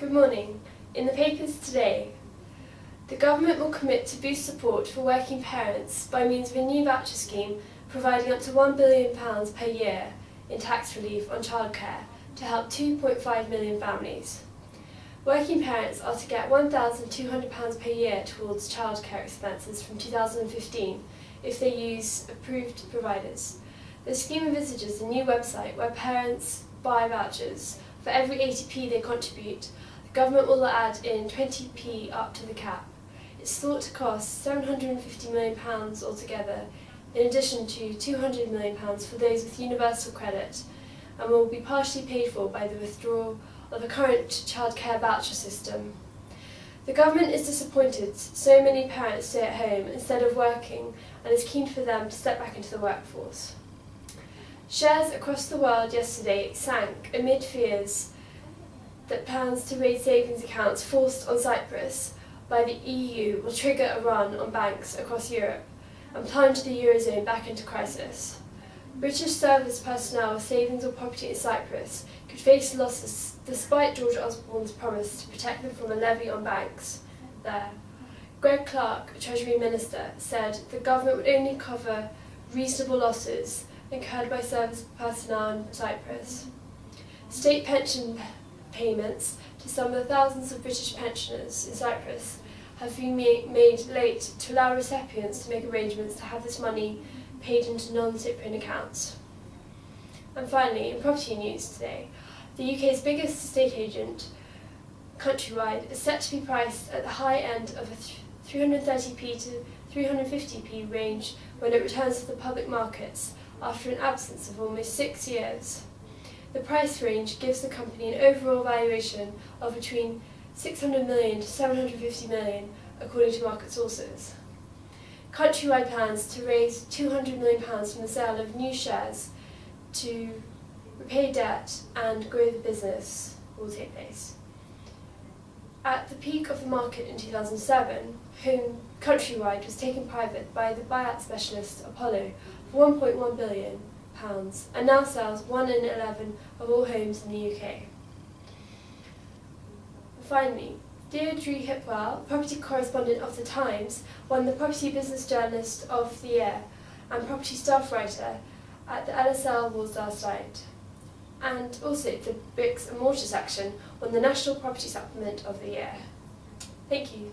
Good morning. In the papers today, the government will commit to boost support for working parents by means of a new voucher scheme providing up to £1 billion per year in tax relief on childcare to help 2.5 million families. Working parents are to get £1,200 per year towards childcare expenses from 2015 if they use approved providers. The scheme envisages a new website where parents buy vouchers. For every 80p they contribute, the government will add in 20p up to the cap. It's thought to cost £750 million altogether, in addition to £200 million for those with universal credit, and will be partially paid for by the withdrawal of the current childcare voucher system. The government is disappointed so many parents stay at home instead of working and is keen for them to step back into the workforce. Shares across the world yesterday sank amid fears that plans to raise savings accounts forced on Cyprus by the EU will trigger a run on banks across Europe and plunge the Eurozone back into crisis. British service personnel with savings or property in Cyprus could face losses despite George Osborne's promise to protect them from a levy on banks there. Greg Clark, Treasury Minister, said the government would only cover reasonable losses incurred by service personnel in Cyprus. State pension payments to some of the thousands of British pensioners in Cyprus have been made late to allow recipients to make arrangements to have this money paid into non-Cypriot accounts. And finally, in property news today, the UK's biggest estate agent, Countrywide, is set to be priced at the high end of a 330p to 350p range when it returns to the public markets after an absence of almost 6 years. The price range gives the company an overall valuation of between 600 million to 750 million, according to market sources. Countrywide plans to raise £200 million from the sale of new shares to repay debt and grow the business will take place. At the peak of the market in 2007, Countrywide was taken private by the buyout specialist Apollo for £1.1 billion and now sells 1 in 11 of all homes in the UK. Finally, Deirdre Hipwell, property correspondent of The Times, won the Property Business Journalist of the Year and Property Staff Writer at the LSL Awards last night. And also the Bricks and Mortar section won the National Property Supplement of the Year. Thank you.